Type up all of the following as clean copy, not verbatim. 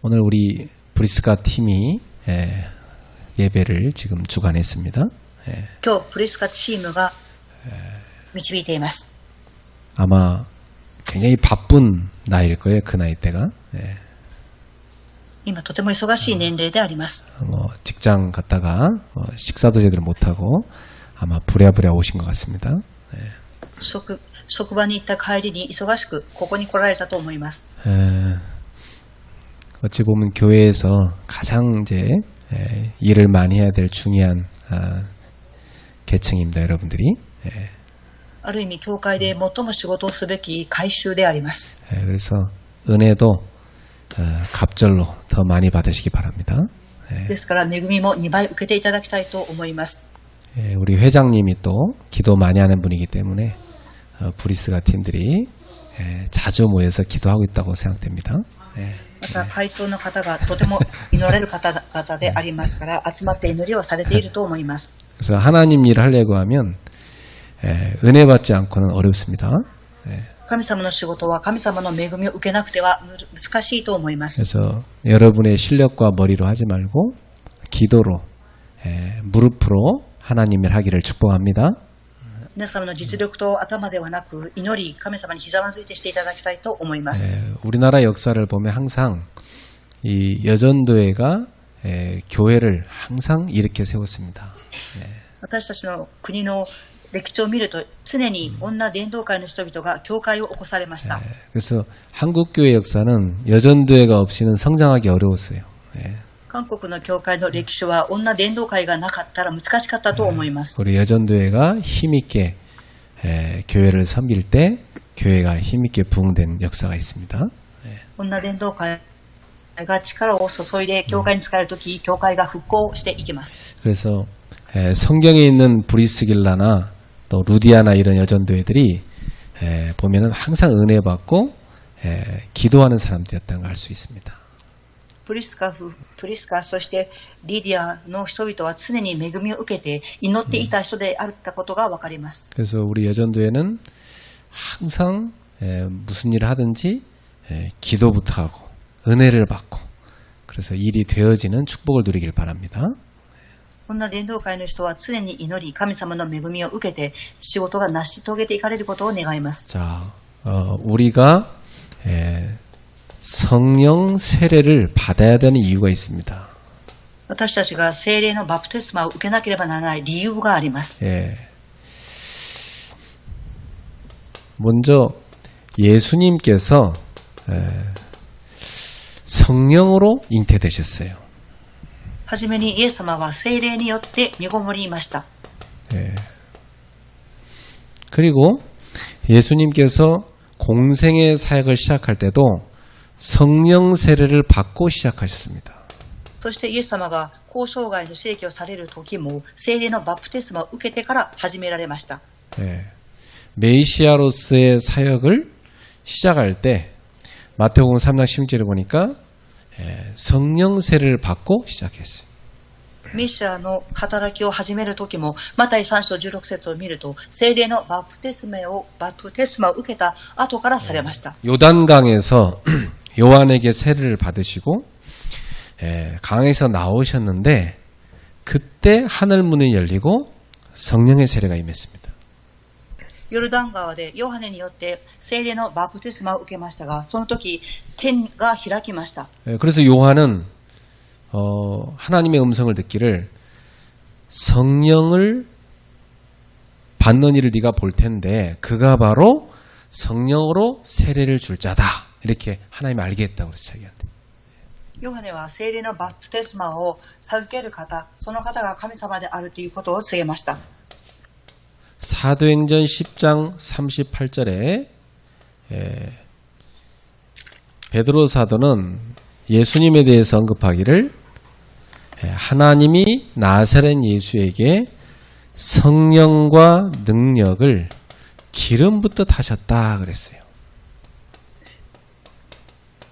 오늘 우리 브리스가 팀이 예배를 지금 주관했습니다. 今日プリスカチームが導いています。 아마 굉장히 바쁜 나이일 거예요. 그 나이 때가. 今とても忙しい年齢であります。 직장 갔다가 식사도 제대로 못하고 아마 부랴부랴 오신 것 같습니다. 職場に行った帰りに忙しくここに来られたと思います。 어찌 보면 교회에서 가장 이제 일을 많이 해야 될 중요한 계층입니다, 여러분들이. ある意味教会で最も仕事をすべき改宗であります。 그래서 은혜도 갑절로 더 많이 받으시기 바랍니다. ですから恵みも2倍受けていただきたいと思います。 우리 회장님이 또 기도 많이 하는 분이기 때문에 브리스가 팀들이 자주 모여서 기도하고 있다고 생각됩니다. また会頭の方がとても祈られる方々でありますから集まって祈りをされていると思います。 그래서 하나님 일을 하려고 하면 은혜 받지 않고는 어렵습니다. 神様の仕事は神様の恵みを受けなくては難しいと思います。 그래서 여러분의 실력과 머리로 하지 말고 기도로 무릎으로 하나님 일 하기를 축복합니다. 皆様の実力と頭ではなく祈り神様にひざまずいてしていただきたいと思います。 우리나라 역사를 보면 항상 이 여전도회가 교회를 항상 이렇게 세웠습니다. 私たちの国の歴史を見ると常に女伝道会の人々が教会を起こされました。 그래서 한국 교회 역사는 여전도회가 없이는 성장하기 어려웠어요. 韓国の教会の歴史は女伝道会がなかったら難しかったと思います。 우리 여전도회가 힘있게 교회를 섬길 때 교회가 힘있게 부흥된 역사가 있습니다. 女伝道会が力を注いで教会に使えるとき、教会が復興していきます。 그래서 성경에 있는 브리스길라나 또 루디아나 이런 여전도회들이 보면은 항상 은혜 받고 기도하는 사람들이었다는 걸 알 수 있습니다. プリスカ、そしてリディアの人々は常に恵みを受けて祈っていた人であったことがわかります。 그래서 우리 여전도회는 항상 무슨 일을 하든지 기도부터 하고 은혜를 받고 그래서 일이 되어지는 축복을 누리길 바랍니다. 女伝道会の人は常に祈り神様の恵みを受けて仕事が成し遂げていかれることを願います。 자, 우리가 성령 세례를 받아야 되는 이유가 있습니다. 私たちが聖霊のバプテスマを受けなければならない理由があります。 먼저 예수님께서 성령으로 잉태되셨어요. はじめにイエス様は聖霊によって身ごもりました。 그리고 예수님께서 공생의 사역을 시작할 때도 성령 세례를 받고 시작하셨습니다. そしてイエス様が交渉外の聖域をされる時も聖霊のバプテスマを受けてから始められました。 메시아로서의 사역을 시작할 때 마태복음 3장 16절을 보니까 성령 세례를 받고 시작했어요. メシアの働きを始める時もマタイ3章16節を見ると聖霊のバプテスマを受けた後からされました。 요단강에서 요한에게 세례를 받으시고 강에서 나오셨는데 그때 하늘 문이 열리고 성령의 세례가 임했습니다. ヨルダン川でヨハネによって聖霊のバプテスマを受けましたがその時天が開きました。 그래서 요한은 하나님의 음성을 듣기를 성령을 받는 이를 네가 볼 텐데 그가 바로 성령으로 세례를 줄 자다. 이렇게 하나님이 알게 했다고 그랬어요. 자기한테. ヨハネは聖霊のバプテスマを授ける方、その方が神様であるということを告げました。 사도행전 10장 38절에 베드로 사도는 예수님에 대해서 언급하기를 하나님이 나사렛 예수에게 성령과 능력을 기름 붓듯 하셨다 그랬어요.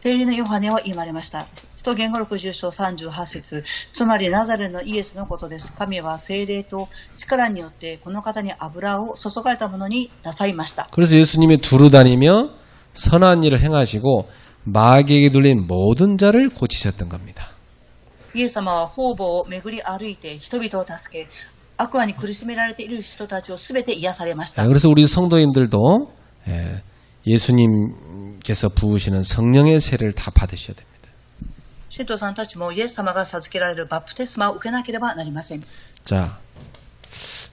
聖霊のヨハネは言われました。使徒言語60章38節つまりナザレのイエスのことです。神は聖霊と力によってこの方に油を注がれたものになさいました。 그래서 예수님이 두루 다니며 선한 일을 행하시고 마귀에게 눌린 모든 자를 고치셨던 겁니다. イエス様は方々を巡り歩いて人々を助け、悪魔に苦しめられている人たちをすべて癒されました。 그래서 우리 성도님들도 예수님께서 부으시는 성령의 세례를 다 받으셔야 됩니다. 信徒さんたちもイエス様が授けられるバプテスマを受けなければなりません。 자,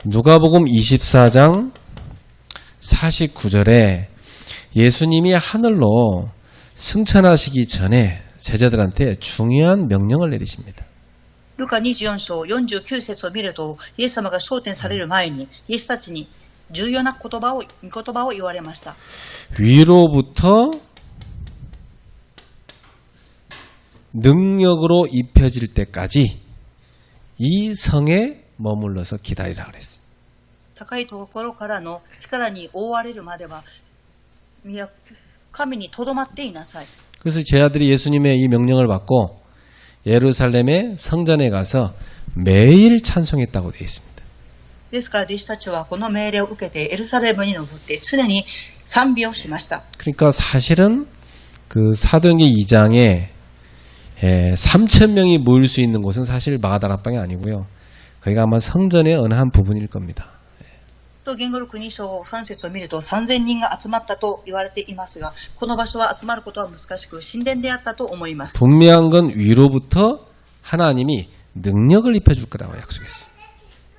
누가복음 24장 49절에 예수님이 하늘로 승천하시기 전에 제자들한테 중요한 명령을 내리십니다. ルカ24章49節を見ると、イエス様が昇天される前に、イエスたちに重要な御言葉を言われました。 위로부터 능력으로 입혀질 때까지 이 성에 머물러서 기다리라 그랬어요. 高いところからの力に覆われるまでは、神にとどまっていなさい。 그래서 제 아들이 예수님의 이 명령을 받고 예루살렘의 성전에 가서 매일 찬송했다고 되어 있습니다. ですから弟子たちはこの命令を受けてエルサレムに登って常に賛美をしました。 그러니까 사실은 그 사도행전 2장에 3,000명이 모일 수 있는 곳은 사실 마가다락방이 아니고요. 거기가 아마 성전의 어느 한 부분일 겁니다. と言語録2章3節を見ると3000人が集まったと言われていますが、この場所は集まることは難しく神殿であったと思います。 분명한 건 위로부터 하나님이 능력을 입혀줄 거라고 약속했어요.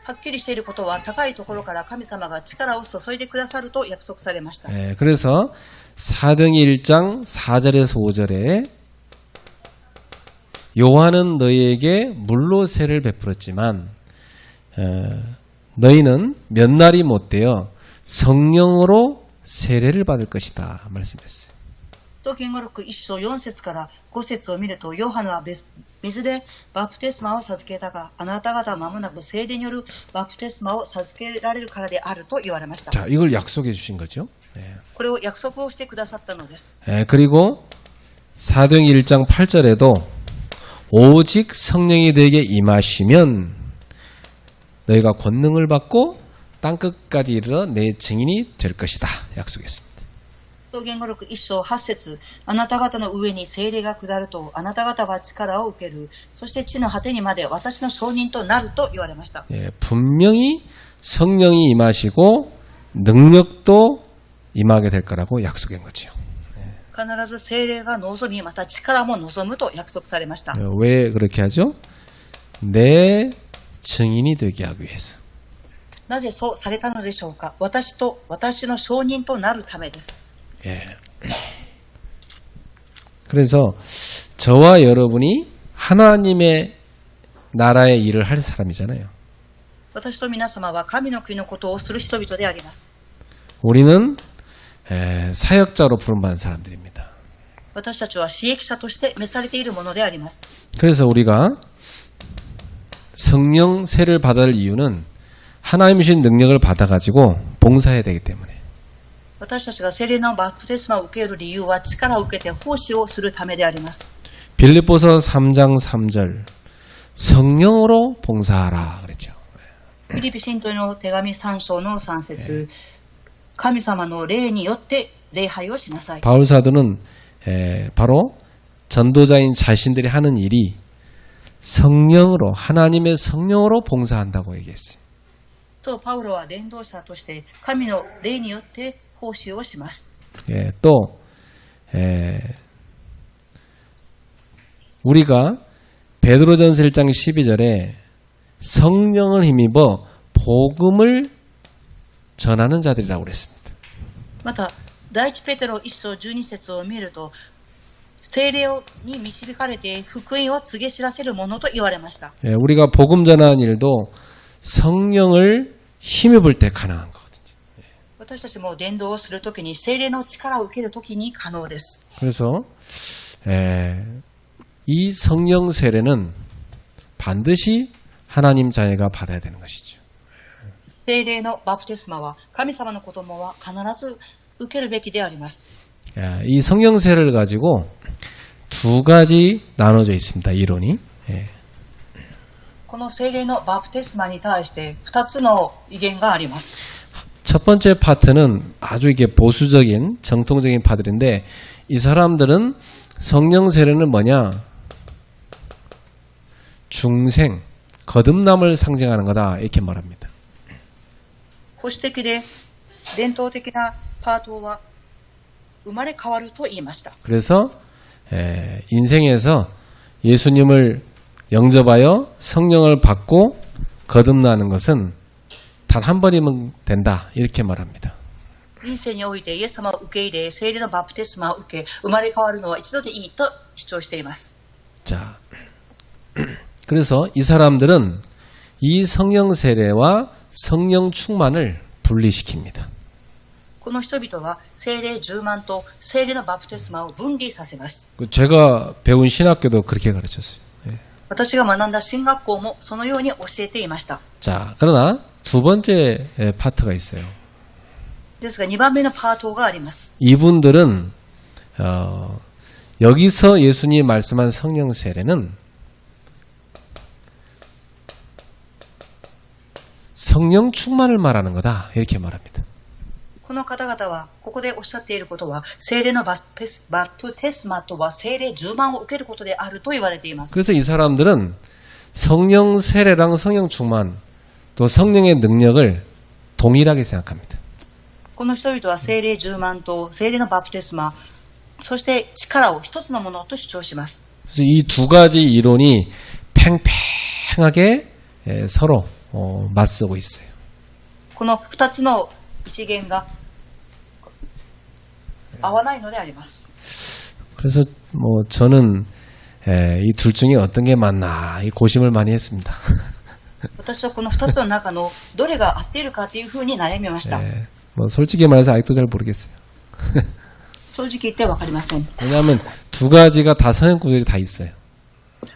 はっきりしていることは高いところから神様が力を注いでくださると約束されました。 그래서 사도행전 1장 4절에서 5절에 요한은 너희에게 물로 세를 베풀었지만 너희는 몇 날이 못되어 성령으로 세례를 받을 것이다 말씀했어요. と言語録1章4節から5節を見ると、ヨハネは水でバプテスマを授けたが、あなた方は間もなく聖霊によるバプテスマを授けられるからであると言われました。 자, 이걸 약속해 주신 거죠. これを約束をしてくださったのです。 그리고 사도행전 1장 8절에도 오직 성령이 너에게 임하시면 너희가 권능을 받고 땅끝까지 이르러 내 증인이 될 것이다 약속했습니다. と言語録1章8節、あなた方の上に聖霊が下ると、あなた方は力を受ける。そして地の果てにまで私の証人となると言われました。 분명히 성령이 임하시고 능력도 임하게 될 거라고 약속한 거죠. 必ず聖霊が望み、また力も望むと約束されました。 왜 그렇게 하죠? 내 증인이 되게 하기 위해서. なぜそうされたのでしょうか。私と私の証人となるためです。 그래서 저와 여러분이 하나님의 나라의 일을 할 사람이잖아요. 私と皆様は神の国のことをする人々であります。 우리는 사역자로 부름받은 사람들입니다. 私たちは使役者として召されているものであります。 그래서 우리가 성령 세를 받을 이유는 하나님이 주신 능력을 받아가지고 봉사해야 되기 때문에. 私たちが聖霊のバプテスマを受ける理由は力を受けて奉仕をするためであります。 빌립보서 3장 3절 성령으로 봉사하라 그랬죠. フィリピ信徒への手紙3章の3節、神様の霊によって礼拝をしなさい。 바울 사도는 바로 전도자인 자신들이 하는 일이 성령으로 하나님의 성령으로 봉사한다고 얘기했어요. そうパウロは伝道者として神の霊によって奉仕をします。 또 우리가 베드로전서 1장 12절에 성령을 힘입어 복음을 전하는 자들이라고 그랬습니다. また第一ペテロ1章12節を見ると、聖霊に導かれて福音を告げ知らせるものと言われました。 우리가 복음 전하는 일도 성령을 힘입을 때 가능한 거거든요. 私たちも伝道をするときに聖霊の力を受けるときに可能です。 그래서 이 성령 세례는 반드시 하나님 자녀가 받아야 되는 것이죠. 聖霊のバプテスマは神様の子供は必ず受けるべきであります。 이 성령 세례를 가지고 두 가지 나눠져 있습니다. 이론이. この聖霊のバプテスマに対して2つの意見があります。 첫 번째 파트는 아주 이게 보수적인 정통적인 파들인데 이 사람들은 성령 세례는 뭐냐? 중생, 거듭남을 상징하는 거다 이렇게 말합니다. 保守的で伝統的なパートは生まれ変わると言いました。 그래서 인생에서 예수님을 영접하여 성령을 받고 거듭나는 것은 단 한 번이면 된다 이렇게 말합니다. 人生においてイエス様を受け入れ、聖霊のバプテスマを受け、生まれ変わるのは一度でいいと主張しています。 자, 그래서 이 사람들은 이 성령 세례와 성령 충만을 분리시킵니다. この人々は聖霊充満と聖霊のバプテスマを分離させます。 제가 배운 신학교도 그렇게 가르쳤어요. 私が学んだ神学校もそのように教えていました。 자, 그러나 두 번째 파트가 있어요. ですが2番目のパートがあります。 이분들은 여기서 예수님이 말씀한 성령 세례는 성령 충만을 말하는 거다 이렇게 말합니다. この方々はここでおっしゃっていることは聖霊のバプテスマとは聖霊充満を受けることであると言われています。 그래서 이 사람들은 성령 세례랑 성령 충만 또 성령의 능력을 동일하게 생각합니다. この人々は聖霊充満と聖霊のバプテスマ、そして力を一つのものと主張します。 그래서 이 두 가지 이론이 팽팽하게 서로 맞서고 있어요. この二つの一元が合わないのであります。 그래서 뭐 저는 이 둘 중에 어떤 게 맞나 이 고심을 많이 했습니다. 私はこの二つの中のどれが合っているかというふうに悩みました。 뭐 솔직히 말해서 아직도 잘 모르겠어요. 正直言ってわかりません。 왜냐하면 두 가지가 다 성경 구절이 다 있어요.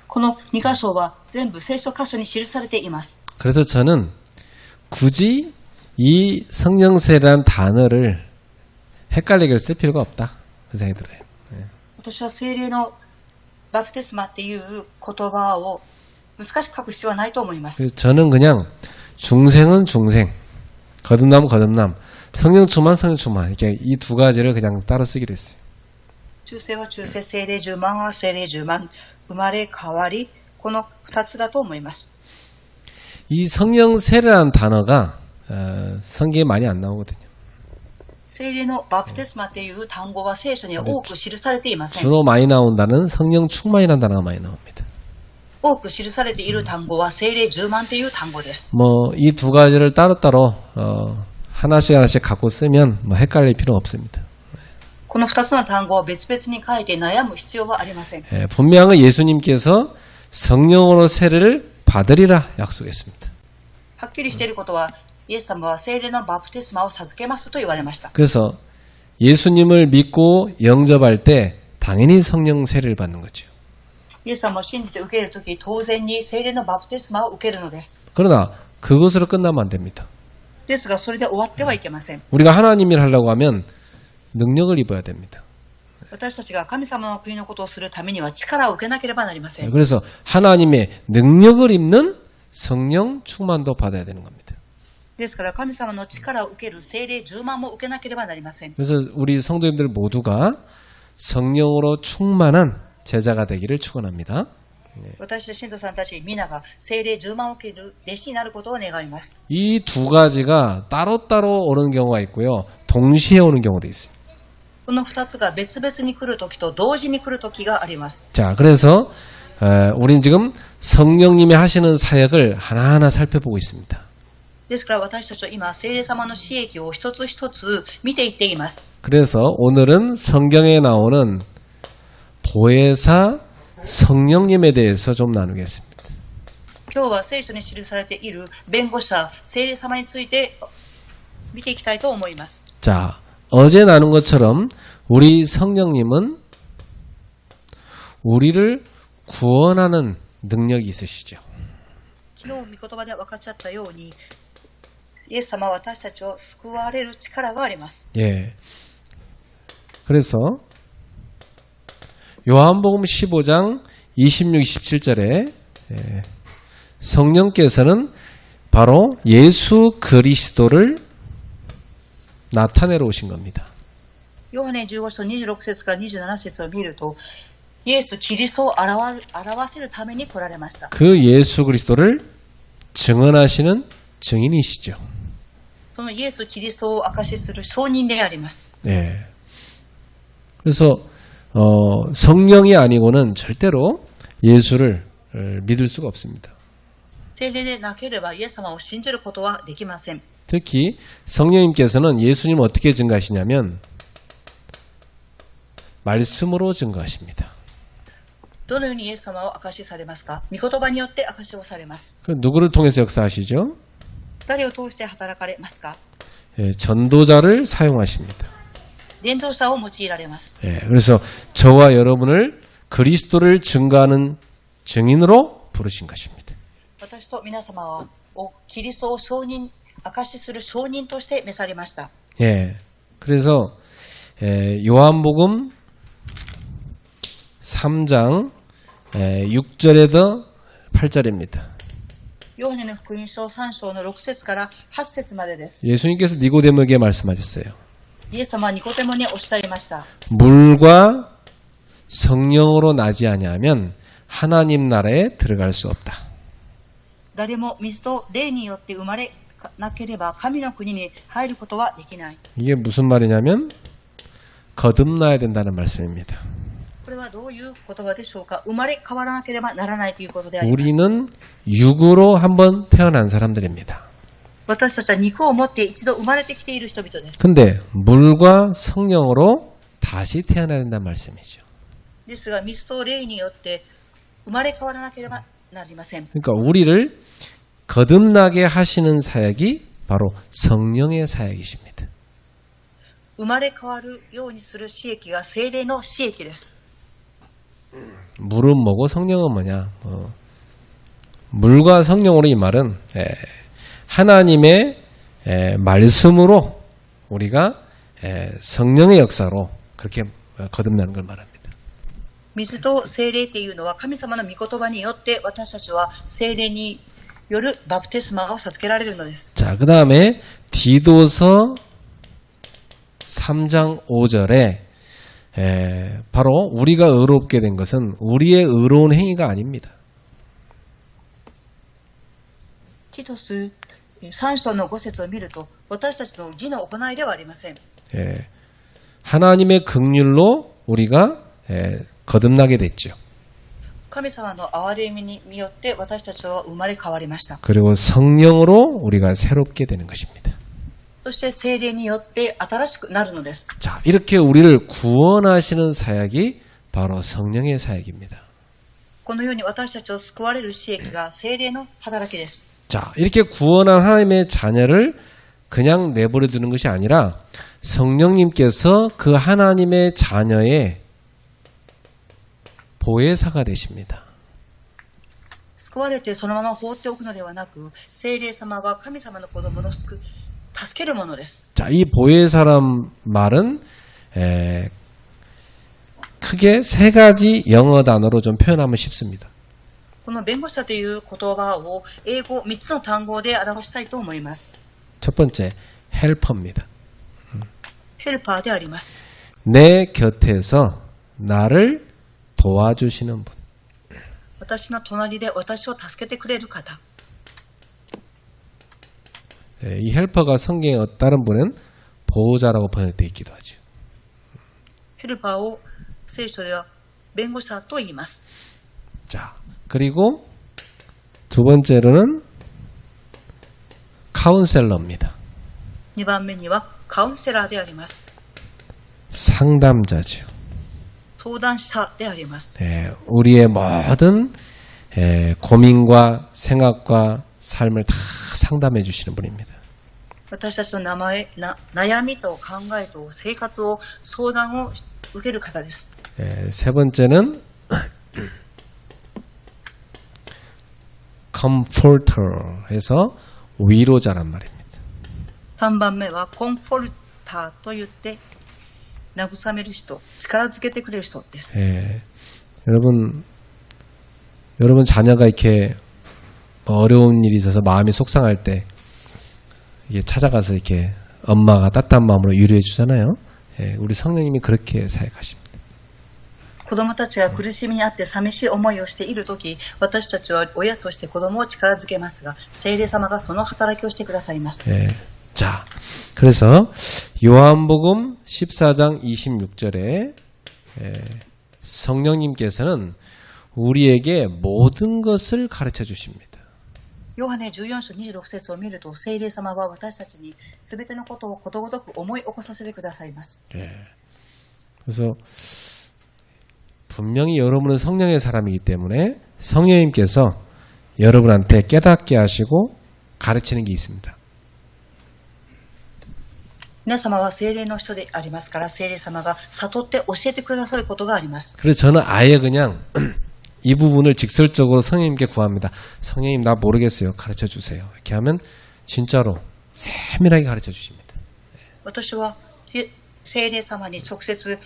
この2箇所は全部聖書箇所に記されています。 그래서 저는 굳이 이 성령 세례라는 단어를 헷갈리게 쓸 필요가 없다. 그 생각이 들어요. 私は聖霊のバプテスマっていう言葉を難しく書く必要はないと思います。 그래서 저는 그냥 중생은 중생, 거듭남은 거듭남, 성령 충만, 성령 충만 이렇게 이 두 가지를 그냥 따로 쓰기로 했어요. 中世は中世、聖霊充満は聖霊充満、生まれ変わり、この2つだと思います。 이 성령 세례라는 단어가 성경에 많이 안 나오거든요. 聖霊のバプテスマっていう単語は聖書には多く記されていません。 주로 많이 나온다는 성령 충만이라는 단어가 많이 나옵니다. 多く記されている単語は聖霊充満という単語です。 뭐 이 두 가지를 따로따로 하나씩 갖고 쓰면 뭐 헷갈릴 필요는 없습니다. この2つの単語を別々に書いて悩む必要はありません。 분명한 예수님께서 성령으로 세례를 받으리라 약속했습니다. はっきりしていることは、イエス様は聖霊のバプテスマを授けますと言われました。 그래서 예수님을 믿고 영접할 때 당연히 성령 세례를 받는 거죠. イエス様を信じて受けるとき、当然に聖霊のバプテスマを受けるのです。 그러나 그것으로 끝나면 안 됩니다. ですが、それで終わってはいけません。 우리가 하나님 일 하려고 하면 능력을 입어야 됩니다. 私たちが神様の国のことをするためには力を受けなければなりません。 그래서 하나님의 능력을 입는 성령 충만도 받아야 되는 겁니다. ですから神様の力を受ける聖霊充満も受けなければなりません。 그래서 우리 성도님들 모두가 성령으로 충만한 제자가 되기를 축원합니다. 私たち信徒さんたち皆が聖霊充満を受ける弟子になることを願います。 이 두 가지가 따로따로 오는 경우가 있고요. 동시에 오는 경우도 있어요. この2つが別々に来るときと同時に来るときがあります。 자, 그래서 우리는 지금 성령님이 하시는 사역을 하나하나 살펴보고 있습니다. ですから私たちは今聖霊様の私益を一つ一つ見ていっています。 그래서 오늘은 성경에 나오는 보혜사 성령님에 대해서 좀 나누겠습니다. 今日は聖書に記されている弁護者聖霊様について見ていきたいと思います。 자, 어제 나눈 것처럼 우리 성령님은 우리를 구원하는 능력이 있으시죠. 昨日御言葉で分かっちゃったようにイエス様は私たちを救われる力があります。 예. 그래서 요한복음 15장 26, 27절에 성령께서는 바로 예수 그리스도를 나타내러 오신 겁니다. ヨハネ15章26節から27節を見ると、イエス・キリストを表せるために来られました。 그 예수 그리스도를 증언하시는 증인이시죠. そのイエス・キリストを証しする証人であります。 예. 그래서 성령이 아니고는 절대로 예수를 믿을 수가 없습니다. 聖霊でなければイエス様を信じることはできません。 특히 성령님께서는 예수님을 어떻게 증거하시냐면 말씀으로 증거하십니다. どのようにイエス様を証しされますか？御言葉によって証しをされます。 그 누구를 통해서 역사하시죠? 誰を通して働かれますか？ 예, 전도자를 사용하십니다. 伝道者を用いられます。 예, 그래서 저와 여러분을 그리스도를 증거하는 증인으로 부르신 것입니다. 私と皆様をキリストを証しする証人として召されました。 예, 그래서 요한복음 3장 6절에서 8절입니다. ヨハネの福音書3章の6節から8節までです。 예수님께서 니고데모에게 말씀하셨어요. イエス様はニコデモにおっしゃいました。 물과 성령으로 나지 아니하면 하나님 나라에 들어갈 수 없다. 誰も水と霊によって生まれなければ神の国に入ることはできない。 이게 무슨 말이냐면 거듭나야 된다는 말씀입니다. これはどういう言葉でしょうか？生まれ変わらなければならないということであります。 우리는 육으로 한번 태어난 사람들입니다. 私たちは肉を持って一度生まれてきている人々です。 근데 물과 성령으로 다시 태어나야 된다는 말씀이죠. ですが水と霊によって生まれ変わらなければなりません。 그러니까 우리를 거듭나게 하시는 사역이 바로 성령의 사역이십니다. 生まれ変わるようにする刺激が聖霊の刺激です。 물은 뭐고 성령은 뭐냐? 물과 성령으로 이 말은 하나님의 말씀으로 우리가 성령의 역사로 그렇게 거듭나는 걸 말합니다. 水と聖霊っていうのは神様の御言葉によって私たちは聖霊によるバプテスマを授けられるのです。 자, 그 다음에 디도서 3장 5절에 바로 우리가 의롭게 된 것은 우리의 의로운 행위가 아닙니다. ティトス3章の5節を見ると私たちの義の行いではありません。 하나님의 긍휼로 우리가 거듭나게 됐죠. 神様の憐れみによって私たちは生まれ変わりました。 그리고 성령으로 우리가 새롭게 되는 것입니다. そして聖霊によって新しくなるのです。 자, 이렇게 우리를 구원하시는 사역이 바로 성령의 사역입니다. このように私たちを救われる刺激が聖霊の働きです。 자, 이렇게 구원한 하나님의 자녀를 그냥 내버려 두는 것이 아니라 성령님께서 그 하나님의 자녀의 보혜사가 되십니다. 救われてそのまま放っておくのではなく、聖霊様は神様の子供の助けるものです。 자, 이 보혜사란 말은 크게 세 가지 영어 단어로 좀 표현하면 쉽습니다. この弁護者という言葉を英語3つの単語で表したいと思います。 첫 번째, 헬퍼입니다. ヘルパーであります。 내 곁에서 나를 도와주시는 분. 私の隣で私を助けてくれる方。 이 헬퍼가 성경에 다른 분은 보호자라고 번역되어 있기도 하죠. ヘルパーを聖書では弁護者と言います。 자, 그리고 두 번째로는 카운셀러입니다. 2番目にはカウンセラーであります。 상담자죠. 相談者であります。 우리의 모든 고민과 생각과 삶을 다 상담해 주시는 분입니다. 私たちの悩みと考えと生活を相談を受ける方です。 세 번째는 comforter에서 위로자란 말입니다. 3番目はコンフォルターと言って慰める人、力づけてくれる人です。 여러분 자녀가 이렇게 어려운 일이 있어서 마음이 속상할 때 이게 찾아가서 이렇게 엄마가 따뜻한 마음으로 위로해 주잖아요. 우리 성령님이 그렇게 사역하십니다. 子供たちが苦しみにあって寂しい思いをしているとき、私たちは親として子供を力づけますが、聖霊様がその働きをしてくださいます。 예. 자, 그래서 요한복음 14장 26절에 성령님께서는 우리에게 모든 것을 가르쳐 주십니다. ヨハネ14章26節を見ると、聖霊様は私たちにすべてのことをことごとく思い起こさせてくださいます。 예. 그래서 분명히 여러분은 성령의 사람이기 때문에 성령님께서 여러분한테 깨닫게 하시고 가르치는 게 있습니다. 皆様は聖霊の人でありますから、聖霊様が悟って教えてくださることがあります。 그래서 저는 아예 그냥 이 부분을 직설적으로 성령님께 구합니다. 성령님 나 모르겠어요. 가르쳐 주세요. 이렇게 하면 진짜로 세밀하게 가르쳐 주십니다. 私は聖霊様に直接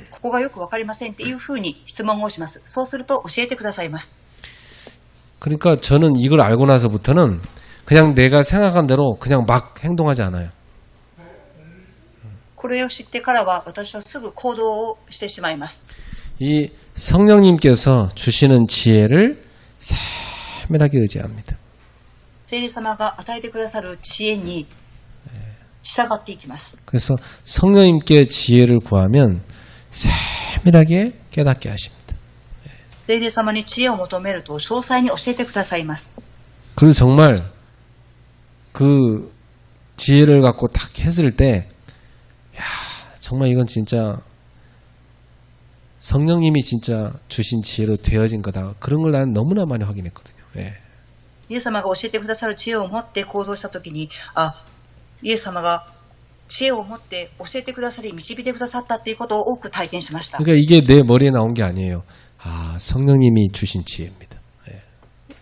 ここがよくわかりませんっていうふうに質問をします。そうすると教えてくださいます。 그러니까 저는 이걸 알고 나서부터는 그냥 내가 생각한 대로 그냥 막 행동하지 않아요. これを知ってからは私はすぐ行動をしてしまいます。 이 성령님께서 주시는 지혜를 세밀하게 의지합니다. 聖霊様が与えてくださる知恵に従っていきます。 그래서 성령님께 지혜를 구하면 세밀하게 깨닫게 하십니다. 聖霊様に知恵を求めると詳細に教えてくださいます。 그리고 정말 그 지혜를 갖고 딱 했을 때, 야, 정말 이건 진짜 성령님이 진짜 주신 지혜로 되어진 거다. 그런 걸 나는 너무나 많이 확인했거든요. 예. イエス様が教えてくださる知恵を持って行動したときに、イエス様が知恵を持って教えてくださり導いてくださったっていうことを多く体験しました。 그러니까 이게 내 머리에 나온 게 아니에요. 아, 성령님이 주신 지혜입니다. 예.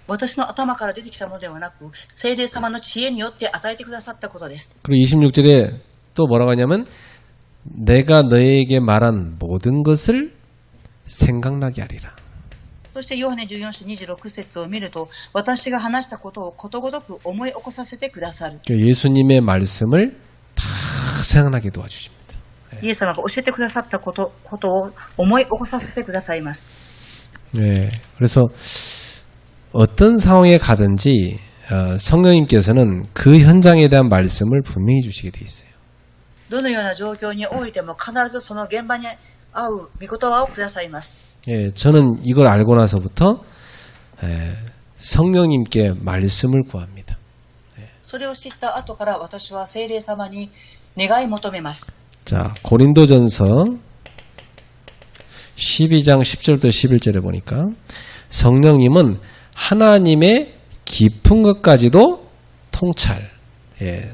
私の頭から出てきたものではなく、聖霊様の知恵によって与えてくださったことです。 그리고 26절에 또 뭐라고 하냐면 내가 너에게 말한 모든 것을 생각나게 하리라. そしてヨハネ14章26節を見ると、私が話したことをことごとく思い起こさせてくださる。 예수님의 말씀을 다 생각나게 도와주십니다. イエス様が教えてくださったことを思い起こさせてくださいます。 네, 그래서 어떤 상황에 가든지 성령님께서는 그 현장에 대한 말씀을 분명히 주시게 돼 있어요. どのような状況においても必ずその現場に合う御言葉をくださいます。 예, 저는 이걸 알고 나서부터 성령님께 말씀을 구합니다. それを知った後から私は聖霊様に願い求めます。 자, 고린도전서 12장 10절부터 11절에 보니까 성령님은 하나님의 깊은 것까지도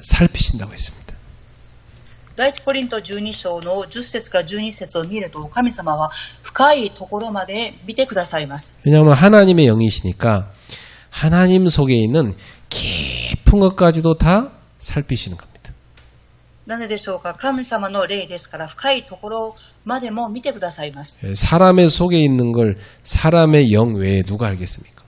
살피신다고 했습니다. 第一コリント12章の10節から12節を見ると、神様は深いところまで見てくださいます。 왜냐하면 하나님의 영이시니까 하나님 속에 있는 깊은 것까지도 다 살피시는 겁니다. なぜでしょうか。神様の霊ですから深いところまでも見てくださいます。 사람의 속에 있는 걸 사람의 영 외에 누가 알겠습니까?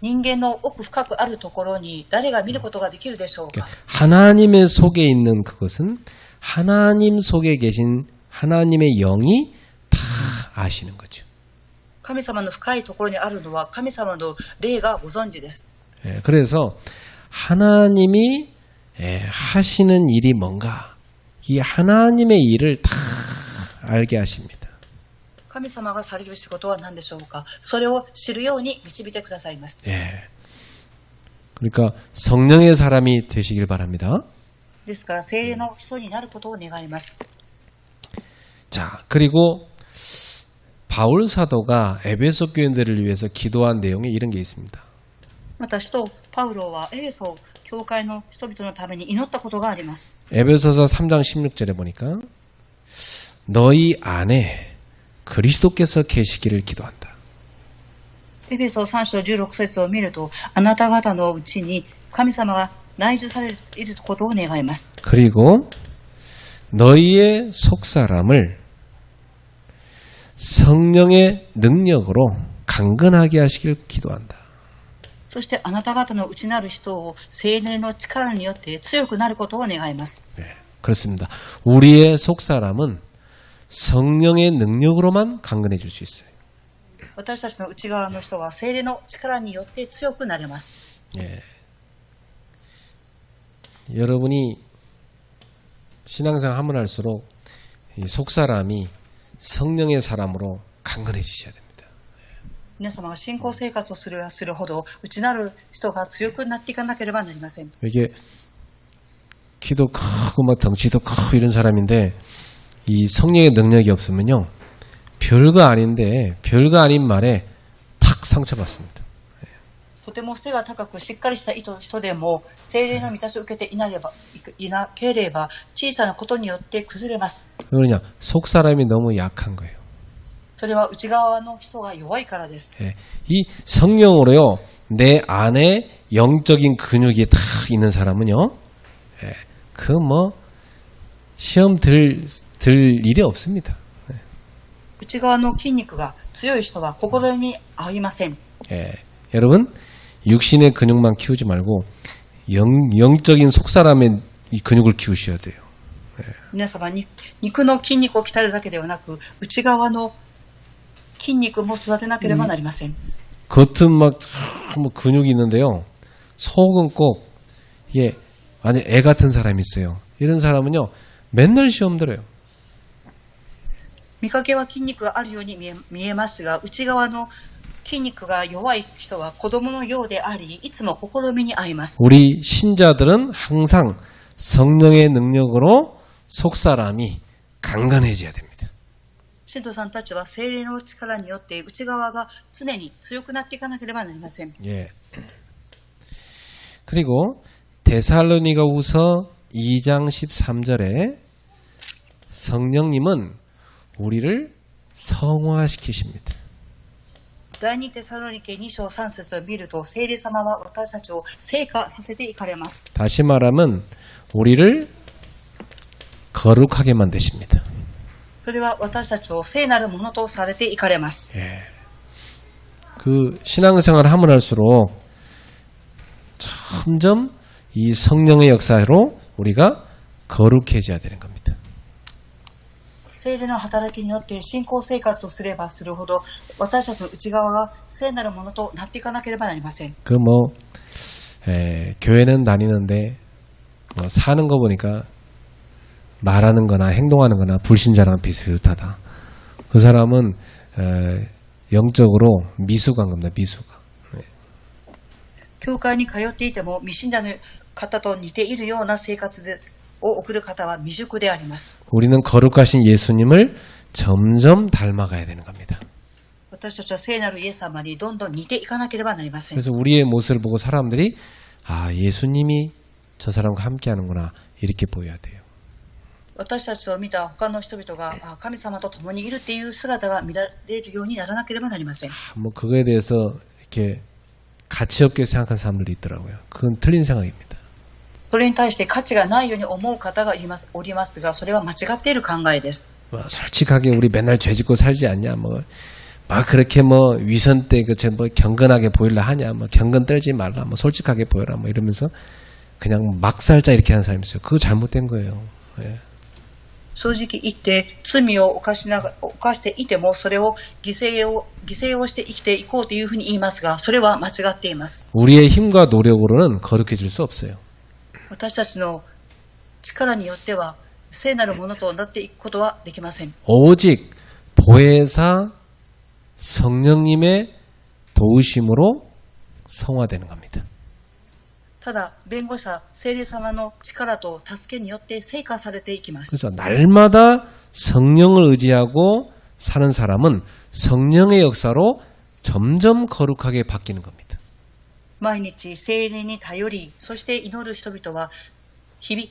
人間の奥深くあるところに誰が見ることができるでしょうか。 하나님의 속에 있는 그것은 하나님 속에 계신 하나님의 영이 다 아시는 거죠. 神様の深いところにあるのは神様の霊がご存知です。 그래서 하나님이 하시는 일이 뭔가 이 하나님의 일을 다 알게 하십니다. 神様がされる仕事は何でしょうか。それを知るように導いてくださいます。 그러니까 성령의 사람이 되시길 바랍니다. ですから聖霊の人になることを願います。 자, 그리고 바울 사도가 에베소 교인들을 위해서 기도한 내용에 이런 게 있습니다. また使徒パウロはエペソ教会の人々のために祈ったことがあります。 에베소서 3장 16절에 보니까 너희 안에 그리스도께서 계시기를 기도한다. エペソ3章16節を見ると、あなた方のうちに神様が内住されていることを願います。 그리고 너희의 속사람을 성령의 능력으로 강건하게 하시길 기도한다. そしてあなた方の内なる人を聖霊の力によって強くなることを願います。 네, 그렇습니다. 우리의 속사람은 성령의 능력으로만 강건해질 수 있어요. 私たちの内側の人は聖霊の力によって強くなれます。 예. 여러분이 신앙생활 하면 할수록 이 속사람이 성령의 사람으로 강건해지셔야 됩니다. 皆様が信仰生活をするほど内なる人が強くなっていかなければなりません。 이게 키도 크고 막 덩치도 크고 이런 사람인데 이 성령의 능력이 없으면요 별거 아닌데 별거 아닌 말에 팍 상처받습니다. とても背が高くしっかりした人でも聖霊の満たしを受けていなければ小さなことによって崩れます。 그러냐 속사람이 너무 약한 거예요. それは内側の人が弱いからです。 예. 이 성령으로요 내 안에 영적인 근육이 다 있는 사람은요 예. 그 뭐 시험 들 일이 없습니다. 内側の筋肉が強い人は心に合いません。 예. 여러분 육신의 근육만 키우지 말고 영적인 속사람의 이 근육을 키우셔야 돼요. 皆様に肉の筋肉を鍛えるだけではなく内側の筋肉も育てなければなりません。 겉은 막 뭐 근육이 있는데요. 속은 꼭 이게 완전 애 같은 사람이 있어요. 이런 사람은요 맨날 시험 들어요. 見かけは筋肉があるように見えますが内側の筋肉が弱い人は子供のようでありいつも試みに遭います。 우리 신자들은 항상 성령의 능력으로 속사람이 강건해져야 됩니다. 信徒さんたちは聖霊の力によって内側が常に強くなっていかなければなりません。 예. 그리고 데살로니가후서 2장 13절에 성령님은 우리를 성화시키십니다. 第二テサロニケ2章3節を見ると聖霊様は私たちを聖化させていかれます。 다시 말하면 우리를 거룩하게 만드십니다. それは私たちを聖なるものとされていかれます。 예. 그 신앙생활을 하면 할수록 점점 이 성령의 역사로 우리가 거룩해져야 되는 겁니다. 聖霊の働きによって信仰生活をすればするほど私たちの内側が聖なるものとなっていかなければなりません。 그 뭐 교회는 다니는데 뭐 사는 거 보니까 말하는 거나 행동하는 거나 불신자랑 비슷하다. 그 사람은 영적으로 미숙한 겁니다. 미숙한. 教会に通っていても未信者の方と似ているような生活を送る方は未熟であります。 우리는 거룩하신 예수님을 점점 닮아가야 되는 겁니다. 私たちは聖なるイエス様にどんどん似ていかなければなりません。 그래서 우리의 모습을 보고 사람들이 아 예수님이 저 사람과 함께하는구나 이렇게 보여야 돼요. 私たちを見た他の人々が神様と共にいるっていう姿が見られるようにならなければなりません。 뭐 그거에 대해서 이렇게 가치 없게 생각하는 사람들이 있더라고요. 그건 틀린 생각입니다. それに対して価値がないように思う方がおりますが、それは間違っている考えです。 뭐 솔직하게 우리 맨날 죄 짓고 살지 않냐 뭐 막 그렇게 뭐 위선 때 그 뭐 경건하게 보이려 하냐 뭐 경건 떨지 말라 뭐 솔직하게 보여라 뭐 이러면서 그냥 막 살자 이렇게 하는 사람이 있어요. 그거 잘못된 거예요. 예. 正直言って罪を犯していてもそれを犠牲をして生きていこうというふうに言いますが、それは間違っています。 우리의 힘과 노력으로는 거룩해질 수 없어요. 私たちの力によっては聖なるものとなっていくことはできません。 오직 보혜사 성령님의 도우심으로 성화되는 겁니다. ただ弁護者聖霊様の力と助けによって聖化されていきます。 그래서 날마다 성령을 의지하고 사는 사람은 성령의 역사로 점점 거룩하게 바뀌는 겁니다. 毎日聖霊に頼り、そして祈る人々は日々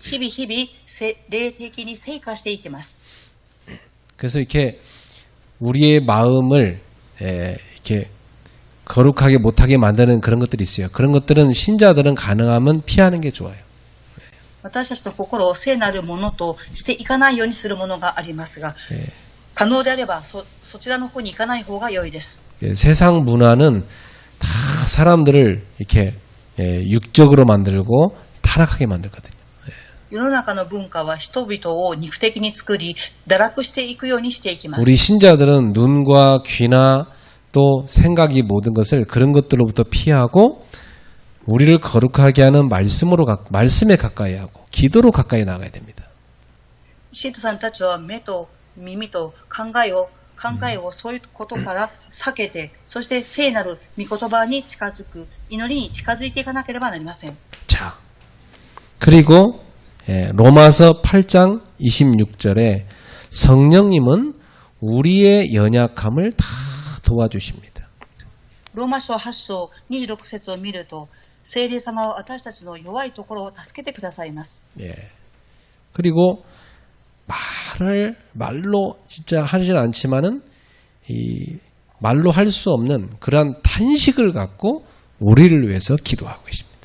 霊的に聖化していきます。 그래서 이렇게 우리의 마음을 이렇게 거룩하게 못하게 만드는 그런 것들이 있어요. 그런 것들은 신자들은 가능하면 피하는 게 좋아요. 私たちの心を聖なるものとしていかないようにするものがありますが、可能であればそちらの方に行かない方が良いです。 세상 문화는 다 사람들을 이렇게 육적으로 만들고 타락하게 만들거든요. 世の中の文化は人々を肉的に作り、堕落していくようにしていきます。 우리 신자들은 눈과 귀나 또 생각이 모든 것을 그런 것들로부터 피하고 우리를 거룩하게 하는 말씀에 가까이 하고 기도로 가까이 나가야 됩니다. 信徒さんたちは目と耳と考えをそういうことから避けて、そして聖なる御言葉に近づく、祈りに近づいていかなければなりません。 자, 그리고 로마서 8장 26절에 성령님은 우리의 연약함을 다 도와주십니다. ローマ書8章26節を見ると、聖霊様は私たちの弱いところを助けてくださいます。 예. 그리고 말로 진짜 하진 않지만은 이 말로 할 수 없는 그러한 탄식을 갖고 우리를 위해서 기도하고 있습니다.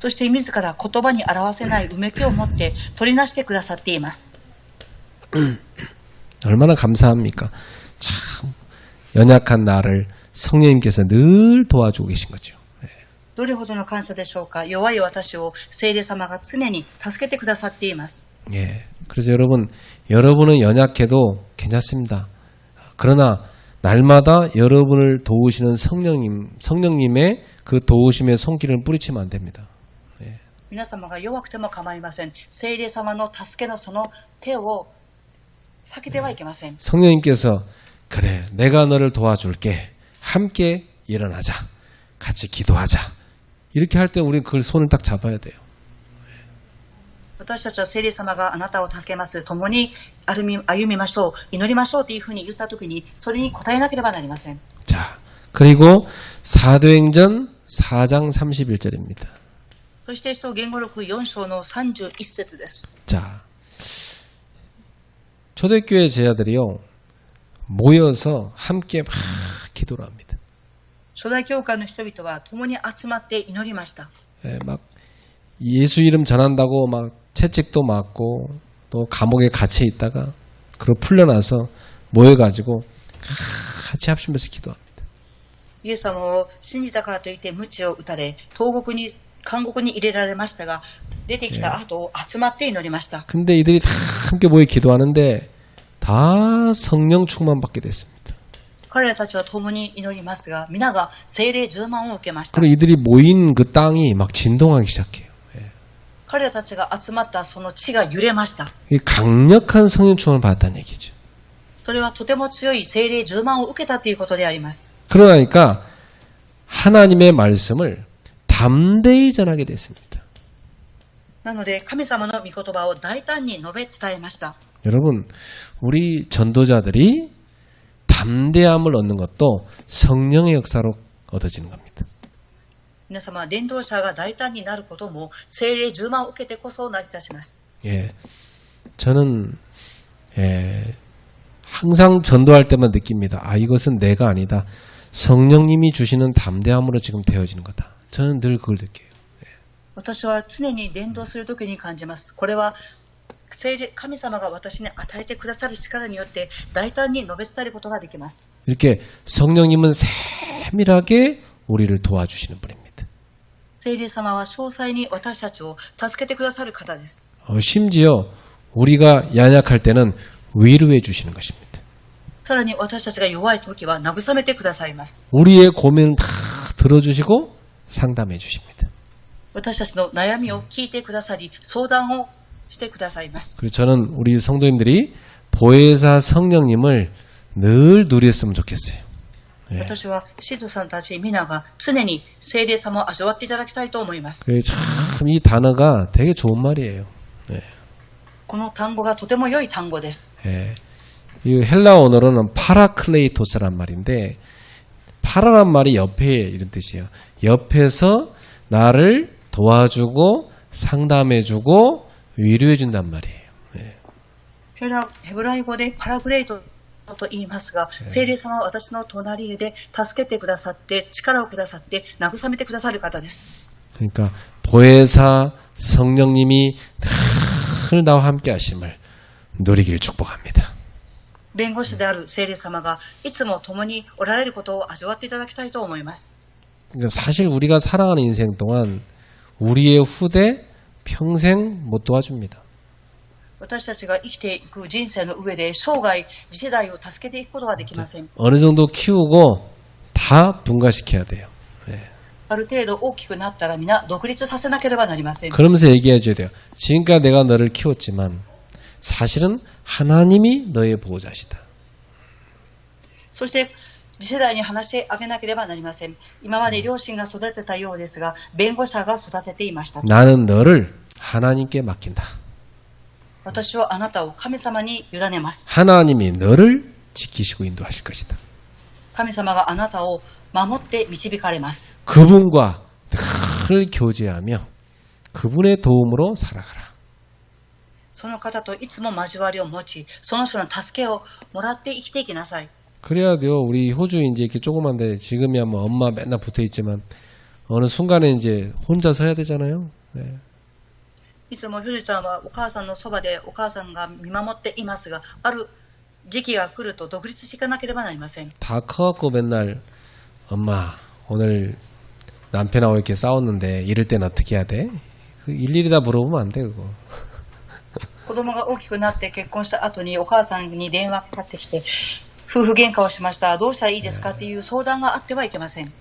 そして自ら言葉に表せないうめきを持って取りなしてくださっています。 얼마나 감사합니까? 참 연약한 나를 성령님께서 늘 도와주고 계신 거죠. どれほどの感謝でしょうか。弱い私を聖霊様が常に助けてくださっています。 예. 그래서 여러분은 연약해도 괜찮습니다. 그러나 날마다 여러분을 도우시는 성령님의 그 도우심의 손길을 뿌리치면 안 됩니다. 皆様が弱くても構いません。聖霊様の助けのその手を避けてはいけません。 성령님께서 그래 내가 너를 도와줄게 함께 일어나자 같이 기도하자 이렇게 할 때 우리는 그 손을 딱 잡아야 돼요. 私たちは聖霊様があなたを助けます。共に歩みましょう。祈りましょうというふうに言ったときにそれに応えなければなりません。 자, 그리고 사도행전 4장 31절입니다. そして使徒言語録4章の31節です。 자, 초대교회 제자들이요 모여서 함께 막 기도를 합니다. 初代教会の人々は共に集まって祈りました。 예, 막 예수 이름 전한다고 막 채찍도 맞고 또 감옥에 갇혀 있다가 그리고 풀려나서 모여가지고 같이 합심해서 기도합니다. イエス様を信じたからといって鞭を打たれ、監獄に入れられましたが、出てきた後集まって祈りました。 근데 이들이 다 함께 모여 기도하는데 다 성령 충만 받게 됐습니다. 彼らたちは共に祈りますが、皆が聖霊充満を受けました。 그리고 이들이 모인 그 땅이 막 진동하기 시작해요. 彼らたちが集まったその地が揺れました。 이 강력한 성령 충만을 받았다는 얘기죠. それはとても強い聖霊充満を受けたということであります。 그러니까 하나님의 말씀을 담대히 전하게 됐습니다. なので神様の御言葉を大胆に述べ伝えました。 여러분, 우리 전도자들이 담대함을 얻는 것도 성령의 역사로 얻어지는 겁니다. 皆様、伝道者が大胆になることも聖霊充満を受けてこそ成り立ちます。 예, 저는 항상 전도할 때만 느낍니다. 아, 이것은 내가 아니다. 성령님이 주시는 담대함으로 지금 되어지는 거다. 저는 늘 그걸 느껴요. 私は常に伝道するときに感じます。これは神様が私に与えてくださる力によって大胆に述べ伝えることができます。 이렇게 성령님은 세밀하게 우리를 도와주시는 분입니다. 聖霊様は詳細に私たちを助けてくださる方です。 심지어 우리가 연약할 때는 위로해 주시는 것입니다. さらに私たちが弱いときは慰めてくださいます。 우리의 고민을 다 들어주시고 상담해 주십니다. 私たちの悩みを聞いてくださり相談をしてくださいます。 그리고 저는 우리 성도님들이 보혜사 성령님을 늘 누렸으면 좋겠어요. 私は使徒さんたち皆が常に聖霊様を味わっていただきたいと思います。 참 이 단어가 되게 좋은 말이에요. この単語がとても良い単語です。 이 헬라 언어로는 파라클레이토스란 말인데 파라란 말이 옆에 이런 뜻이에요. 옆에서 나를 도와주고 상담해주고 위로해준단 말이에요. ヘブライ語でパラクレイトと言いますが、聖霊様は私の隣で助けてくださって力をくださって慰めてくださる方です。 그러니까 보혜사 성령님이 늘 나와 함께 하심을 누리기를 축복합니다. 弁護士である聖霊様がいつも共におられることを味わっていただきたいと思います。 그러니까 사실 우리가 살아가는 인생 동안 우리의 후대 평생 못 도와줍니다. 私たちが生きていく人生の上で生涯次世代を助けていくことはできません。 어느 정도 키우고 다 분가시켜야 돼요. ある程度大きくなったら皆独立させなければなりません。 그러면서 얘기해줘야 돼요. 지금까지 내가 너를 키웠지만 사실은 하나님이 너의 보호자시다. そして次世代に話してあげなければなりません。今まで両親が育てたようですが、弁護者が育てていました。 나는 너를 하나님께 맡긴다. 私はあなたを神様に委ねます。 하나님이 너를 지키시고 인도하실 것이다. 神様があなたを守って導かれます。 그분과 늘 교제하며 그분의 도움으로 살아가라. その方といつも交わりを持ち、その人の助けをもらって生きていきなさい。 그래야 돼요. 우리 호주 이제 이렇게 조그만데 지금이야 뭐 엄마 맨날 붙어 있지만 어느 순간에 이제 혼자서 해야 되잖아요. 네. いつもひょじちゃんはお母さんのそばでお母さんが見守っていますが、ある時期が来ると独立していかなければなりません。 다 커갖고 맨날 엄마 오늘 남편하고 이렇게 싸웠는데 이럴 땐 어떻게 해야 돼? 그 일일이 다 물어보면 안 돼 그거. 子供が大きくなって結婚した後にお母さんに電話かかってきて、夫婦喧嘩をしました。どうしたらいいですかっていう相談があってはいけません。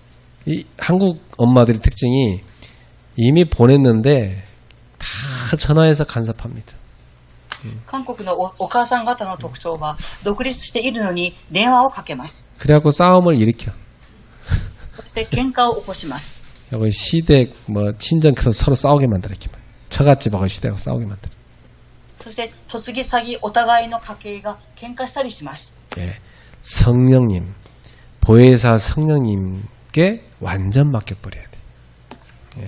이 한국 엄마들의 특징이 이미 보냈는데 다 전화해서 간섭합니다. 韓国のお母さん方の特徴は、独立しているのに電話をかけます。 그래갖고 싸움을 일으켜. そして喧嘩を起こします。 여기 시댁 뭐 친정에서 서로 싸우게 만들어 이렇게 처갓집하고 시댁하고 싸우게 만들어. そして嫁ぎ詐欺お互いの家系が喧嘩したりします。 예, 성령님 보혜사 성령님께 완전 맡겨버려야 돼.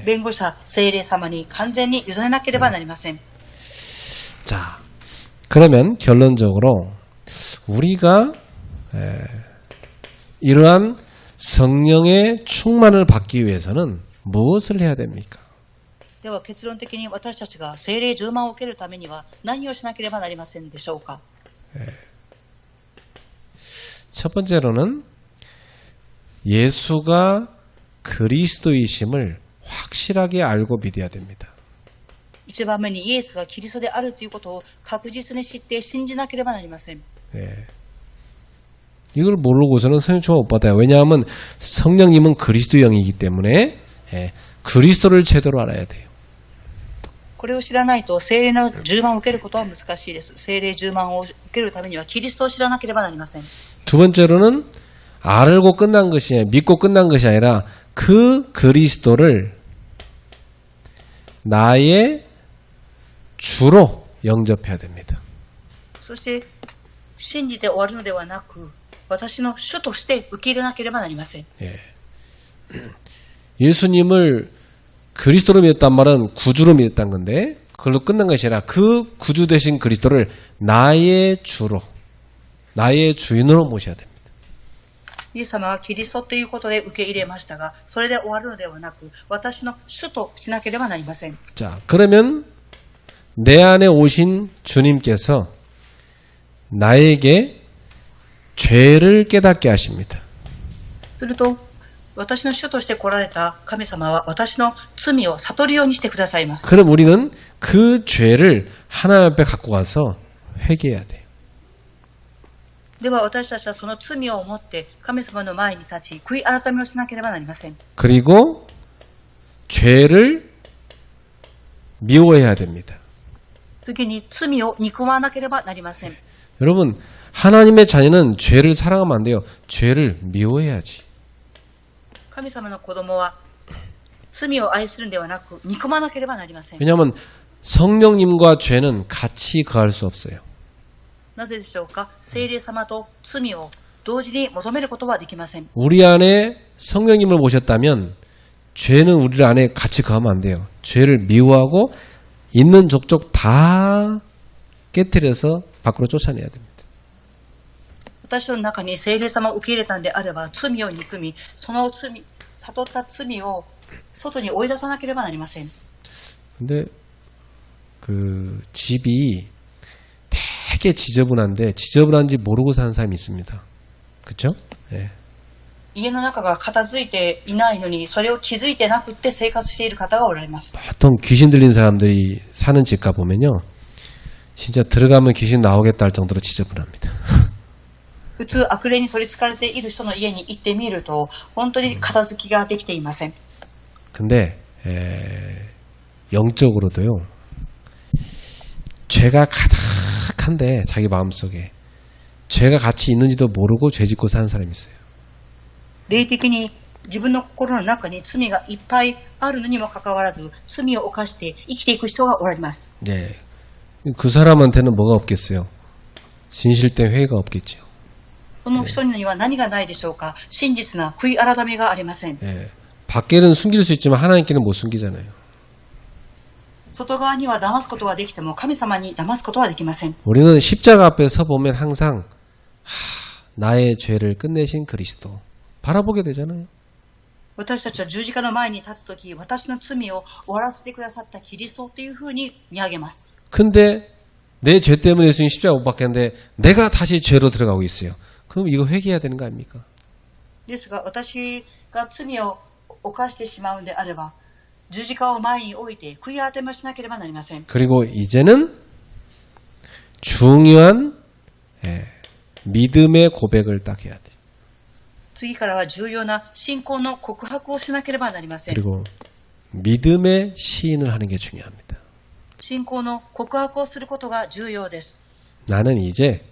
弁護者聖霊様に完全に委ねなければなりません。 자, 그러면 결론적으로 우리가 이러한 성령의 충만을 받기 위해서는 무엇을 해야 됩니까? では結論的に私たちが聖霊充満を受けるためには何をしなければなりませんでしょうか。 첫 번째로는 예수가 그리스도이심을 확실하게 알고 믿어야 됩니다. 一番目にイエスがキリストであるということを確実に知って信じなければなりません。 예. 이걸 모르고서는 성령 충만 못 받아요. 왜냐하면 성령님은 그리스도 영이기 때문에 그리스도를 제대로 알아야 돼요. これを知らないと聖霊の充満を受けることは難しいです。聖霊充満を受けるためにはキリストを知らなければなりません。 두 번째로는 알고 끝난 것이 믿고 끝난 것이 아니라 그 그리스도를 나의 주로 영접해야 됩니다. そして信じて終わるのではなく、私の主として受け入れなければなりません。 예. 예수님을 그리스도로 믿었단 말은 구주로 믿었다는 건데 그걸로 끝난 것이 아니라 그 구주 되신 그리스도를 나의 주로 나의 주인으로 모셔야 됩니다. イエス様はキリストということで受け入れましたが、それで終わるのではなく、私の主としなければなりません。 자, 그러면 내 안에 오신 주님께서 나에게 죄를 깨닫게 하십니다. すると、私の主として来られた神様は私の罪を悟るようにしてくださいます。 그럼 우리는 그 죄를 하나님 앞에 갖고 가서 회개해야 돼요. では私たちはその罪を持って神様の前に立ち、悔い改めをしなければなりません。 그리고 죄를 미워해야 됩니다. 次に罪を憎まなければなりません。 여러분, 하나님의 자녀는 죄를 사랑하면 안 돼요. 죄를 미워해야지. 神様の子供は罪を愛するんではなく憎まなければなりません。 왜냐하면 성령님과 죄는 같이 거할 수 없어요. なぜでしょうか。聖霊様と罪を同時に求めることはできません。 우리 안에 성령님을 모셨다면 죄는 우리 안에 같이 거하면 안 돼요. 죄를 미워하고 있는 족족 다 깨뜨려서 밖으로 쫓아내야 됩니다. 私の中に聖霊様を受け入れたんであれば、罪を憎み、その罪、悟った罪を外に追い出さなければなりません。 근데 그 집이 되게 지저분한데 지저분한지 모르고 사는 사람이 있습니다. 그렇죠? 네. 家の中が片付いていないのに、それを気づいてなくって生活している方がおられます。 보통 귀신 들린 사람들이 사는 집 가보면요. 진짜 들어가면 귀신 나오겠다 할 정도로 지저분합니다. 普通、悪霊に取り憑かれている人の家に行ってみると、本当に片付きができていません。 근데 영적으로도요. 죄가 가득한데 자기 마음속에 죄가 같이 있는지도 모르고 죄 짓고 사는 사람이 있어요. 霊的に自分の心の中に罪がいっぱいあるのにもかかわらず、罪を犯して生きていく人がおられます。 예. 그 사람한테는 뭐가 없겠어요? 진실된 회개가 없겠죠. その人には何がないでしょうか。真実な悔い改めがありません。 예. 밖에는 숨길 수 있지만 하나님께는 못 숨기잖아요. 外側には騙すことはできても、神様に騙すことはできません。 우리는 십자가 앞에 서 보면 항상 나의 죄를 끝내신 그리스도 바라보게 되잖아요. 私たちは十字架の前に立つとき、私の罪を終わらせてくださったキリストというふうに見上げます。 근데 내 죄 때문에 예수님 십자가 못 박혔는데 내가 다시 죄로 들어가고 있어요. 그럼 이거 회개해야 되는 거 아닙니까? ですが、私が罪を犯してしまうんであれば、十字架を前に置いて悔い改めをしなければなりません。 그리고 이제는 중요한 믿음의 고백을 딱 해야 돼요. 次からは重要な信仰の告白をしなければなりません。 그리고 믿음의 시인을 하는 게 중요합니다. 信仰の告白をすることが重要です。 나는 이제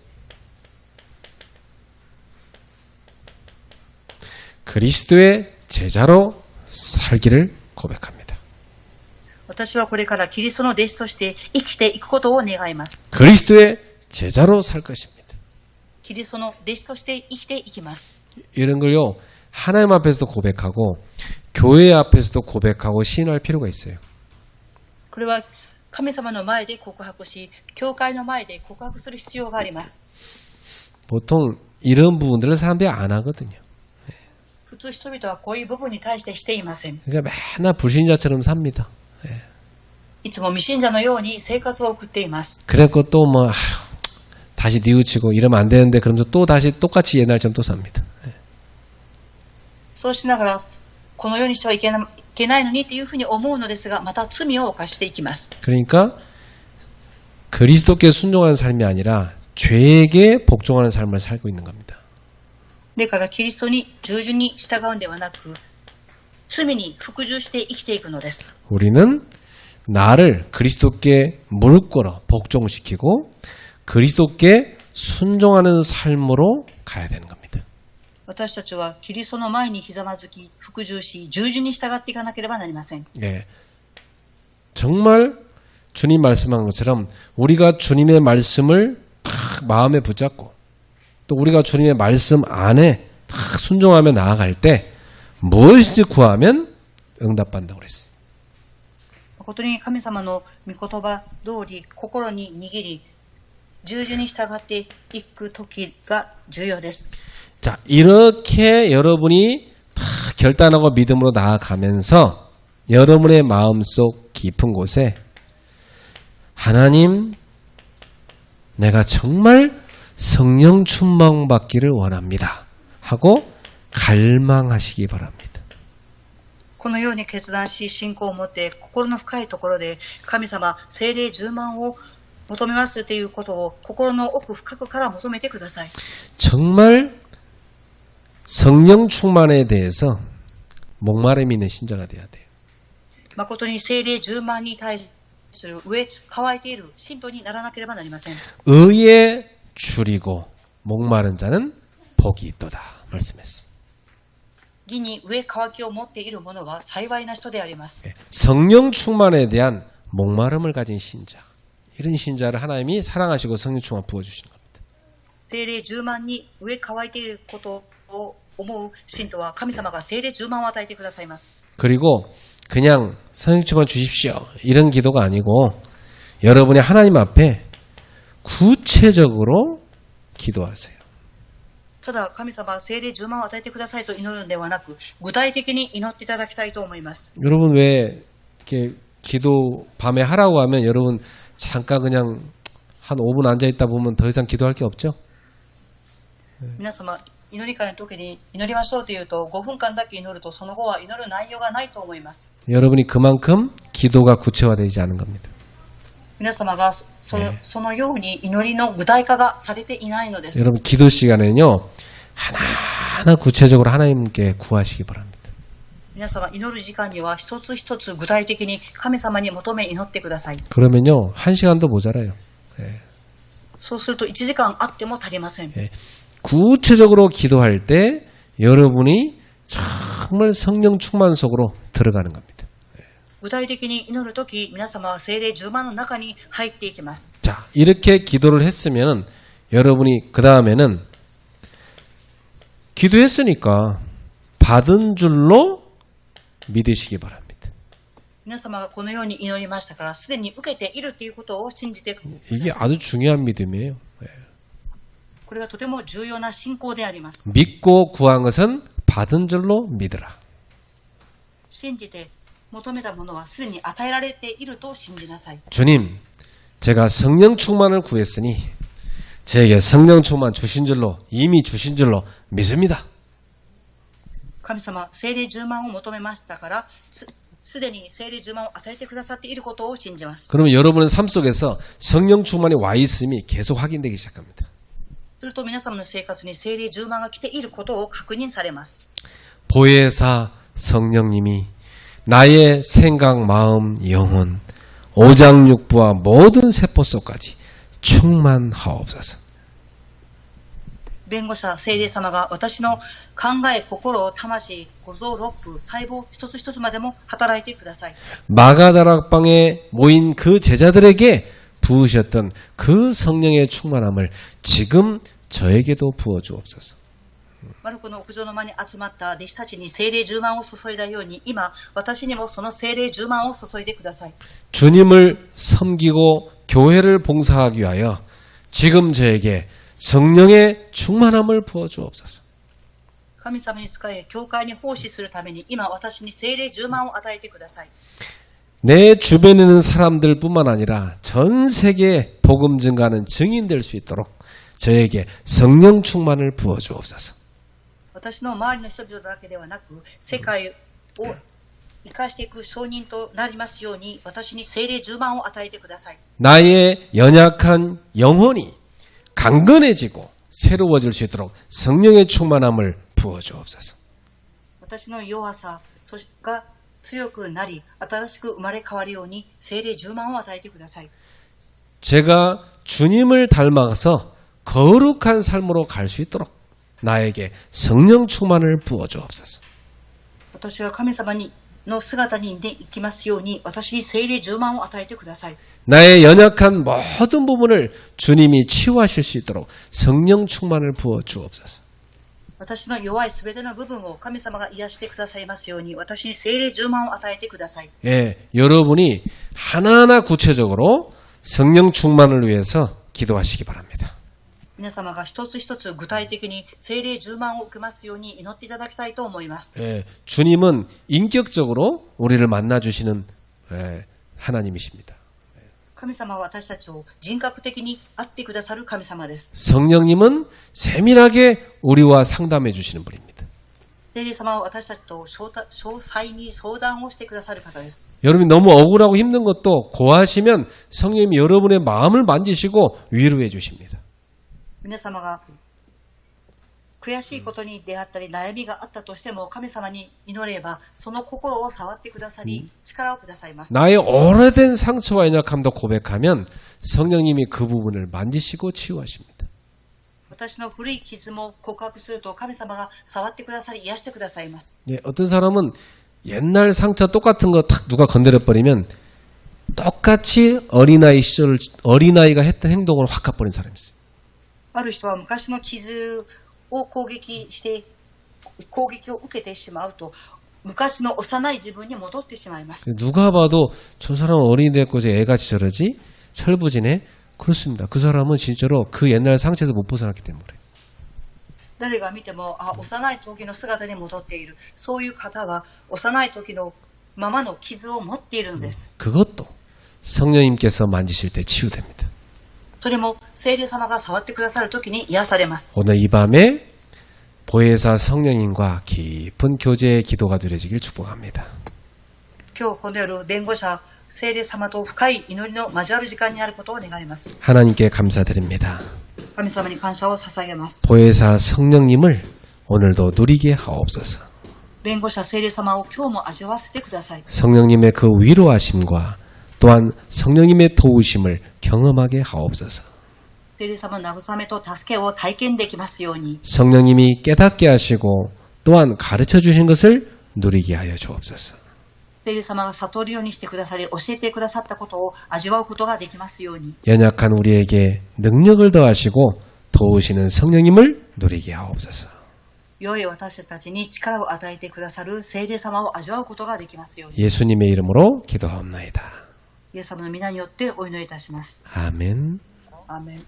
그리스도의 제자로 살기를 고백합니다. 私はこれからキリストの弟子として生きていくことを願います。 그리스도의 제자로 살 것입니다. キリストの弟子として生きていきます。 이런 걸요. 하나님 앞에서도 고백하고 교회 앞에서도 고백하고 시인할 필요가 있어요. これは神様の前で告白し、教会の前で告白する必要があります。 보통 이런 부분들을 사람들이 안 하거든요. 普通人々はこういう部分に対してしていません。 그러니까 맨날 불신자처럼 삽니다. いつも未信者のように生活を送っています。 그래갖고 또 뭐 다시 뉘우치고 이러면 안 되는데 그러면서 또 다시 똑같이 옛날처럼 또 삽니다. そうしながら、このようにしてはいけないのにというふうに思うのですが、また罪を犯していきます。 그러니까 그리스도께 순종하는 삶이 아니라 죄에게 복종하는 삶을 살고 있는 겁니다. だからキリストに従順に従うんではなく、罪に服従して生きていくのです。 우리는 나를 그리스도께 무릎 꿇어 복종시키고 그리스도께 순종하는 삶으로 가야 되는 겁니다. 私たちはキリストの前にひざまずき、服従し、従順に従っていかなければなりません。 예. 정말 주님 말씀한 것처럼 우리가 주님의 말씀을 딱 마음에 붙잡고 또 우리가 주님의 말씀 안에 딱 순종하며 나아갈 때 무엇인지 구하면 응답받는다고 그랬어요. 誠に神様の御言葉通り心に握り、従順に従っていく時が重要です。 자, 이렇게 여러분이 다 결단하고 믿음으로 나아가면서 여러분의 마음속 깊은 곳에 하나님, 내가 정말 성령 충만받기를 원합니다. 하고 갈망하시기 바랍니다. このように決断し、信仰を持って心の深いところで神様、聖霊充満を求めますということを心の奥深くから求めてください。 정말 성령 충만에 대해서 목마름이 있는 신자가 돼야 돼요. 誠に聖霊充満に対する上乾いている信徒にならなければなりません。 의에 줄이고 목마른 자는 복이 있도다 말씀했어요. 義に上乾きを持っている者は幸いな人であります。 성령 충만에 대한 목마름을 가진 신자, 이런 신자를 하나님이 사랑하시고 성령 충만 부어주시는 겁니다. 聖霊充満に上乾いていることを思う信徒は神様が聖霊充満を与えてくださいます。 그리고 그냥 성령 충만 주십시오 이런 기도가 아니고 여러분이 하나님 앞에 구체적으로 기도하세요. ただ神様聖霊充満を与えてくださいと祈るのではなく、具体的に祈っていただきたいと思います。 여러분 왜 이렇게 기도 밤에 하라고 하면 여러분 잠깐 그냥 한 5분 앉아 있다 보면 더 이상 기도할 게 없죠? 皆様祈り会の時に祈りましょうというと5分間だけ祈るとその後は祈る内容がないと思います。 여러분이 그만큼 기도가 구체화되지 않은 겁니다. 皆様がそのように祈りの具体化がされていないのです。 여러분 기도 시간에는요 하나하나 구체적으로 하나님께 구하시기 바랍니다. 皆様祈る時間には一つ一つ具体的に神様に求め祈ってください。 그러면요 1시간도 모자라요. そうすると1時間あっても足りません。 구체적으로 기도할 때 여러분이 정말 성령 충만 속으로 들어가는 겁니다. 具体的に祈るとき、皆様は聖霊10万の中に入っていきます。 자, 이렇게 기도를 했으면 여러분이 그 다음에는 기도했으니까 받은 줄로 믿으시기 바랍니다. 皆様がこのように祈りましたから、すでに受けているということを信じてください。 이게 아주 중요한 믿음이에요. これがとても重要な信仰であります。 믿고 구한 것은 받은 줄로 믿으라. 信じて求めたものはすでに与えられていると信じなさい。 주님, 제가 성령 충만을 구했으니 저에게 성령 충만 주신 줄로 이미 주신 줄로 믿습니다. 神様、聖霊10万を求めましたから、すでに聖霊10万を与えてくださっていることを信じます。 그러면 여러분의 삶 속에서 성령 충만이 와 있음이 계속 확인되기 시작합니다. すると皆様の生活に聖霊10万が来ていることを確認されます。 보혜사 성령님이 나의 생각, 마음, 영혼, 오장육부와 모든 세포 속까지 충만하옵소서. 弁護者、聖霊様が私の考え、心、魂、五臓六腑、細胞一つ一つまでも働いてください。 마가다락방에 모인 그 제자들에게 부으셨던 그 성령의 충만함을 지금 저에게도 부어 주옵소서. マルコの屋上の間に集まった弟子たちに聖霊10万を注いだように、今、私にもその聖霊10万を注いでください。 주님을 섬기고 교회를 봉사하기 위하여 지금 저에게 성령의 충만함을 부어 주옵소서. 神様に仕え、教会に奉仕するために、今、私に聖霊10万を与えてください。 내 주변에 있는 사람들뿐만 아니라 전 세계에 복음 증가하는 증인 될 수 있도록 저에게 성령 충만을 부어 주옵소서. 私の周りの人々だけではなく、世界を生かしていく証人となりますように、私に聖霊10万を与えてください。 나의 연약한 영혼이 강건해지고 새로워질 수 있도록 성령의 충만함을 부어 주옵소서. 私の弱さが強くなり、新しく生まれ変わるように、聖霊10万を与えてください。 제가 주님을 닮아서 거룩한 삶으로 갈 수 있도록 나에게 성령 충만을 부어 주옵소서. 私が神様の姿に行きますように、私に聖霊10万を与えてください。 나의 연약한 모든 부분을 주님이 치유하실 수 있도록 성령 충만을 부어 주옵소서. 私の弱いすべての部分を神様が癒してくださいますように、私に聖霊10万を与えてください。 예, 여러분이 하나하나 구체적으로 성령 충만을 위해서 기도하시기 바랍니다. 皆様が一つ一つ具体的に聖霊10万を受けますように祈っていただきたいと思います。 예, 주님은 인격적으로 우리를 만나주시는 하나님이십니다. 神様は私たちを人格的に会ってくださる神様です。 성령님은 세밀하게 우리와 상담해 주시는 분입니다. 聖霊様は私たちと詳細に相談をしてくださる方です。 여러분이 너무 억울하고 힘든 것도 고하시면 성령님이 여러분의 마음을 만지시고 위로해 주십니다. 皆様が悔しいことに出会ったり悩みがあったとしても、神様に祈ればその心を触ってくださり、力をくださいます。 나의 오래된 상처와 연약함도 고백하면 성령님이 그 부분을 만지시고 치유하십니다. 私の古い傷も告白すると、神様が触ってくださり癒してくださいます。 예, 어떤 사람은 옛날 상처 똑같은 거 탁 누가 건드려버리면 똑같이 어린아이가 했던 행동을 확 갚아버린 사람이 있어요. ある人は昔の傷を攻撃を受けてしまうと、昔の幼い自分に戻ってしまいます。 누가 봐도 저 사람은 어린이 됐고 저 애같이 저러지? 철부지네? 그렇습니다. 그 사람은 진짜로 그 옛날 상처에서 못 벗어났기 때문에. 誰が見ても、幼い時の姿に戻っている。そういう方は幼い時のままの傷を持っているのです。 그것도 성령님께서 만지실 때 치유됩니다. それも聖霊様が触ってくださる時に癒されます。 오늘 이 밤에 보혜사 성령님과 깊은 교제의 기도가 누려지길 축복합니다. 今日この夜、弁護者、聖霊様と深い祈りの交わる時間になることを願います。 하나님께 감사드립니다. 神様に感謝を捧げます。 보혜사 성령님을 오늘도 누리게 하옵소서. 弁護者、聖霊様を今日も味わわせてください。 성령님의 그 위로하심과 또한 성령님의 도우심을 경험하게 하옵소서. 聖霊様の慰めと助けを体験できますように、 성령님이 깨닫게 하시고 또한 가르쳐 주신 것을 누리게 하여 주옵소서. 聖霊様が悟るようにしてくださり、教えてくださったことを味わうことができますように、 연약한 우리에게 능력을 더하시고 도우시는 성령님을 누리게 하옵소서. 良い私たちに力を与えてくださる聖霊様を味わうことができますように、 예수님의 이름으로 기도하옵나이다. イエス様の皆によってお祈りいたします。 아멘. アーメン。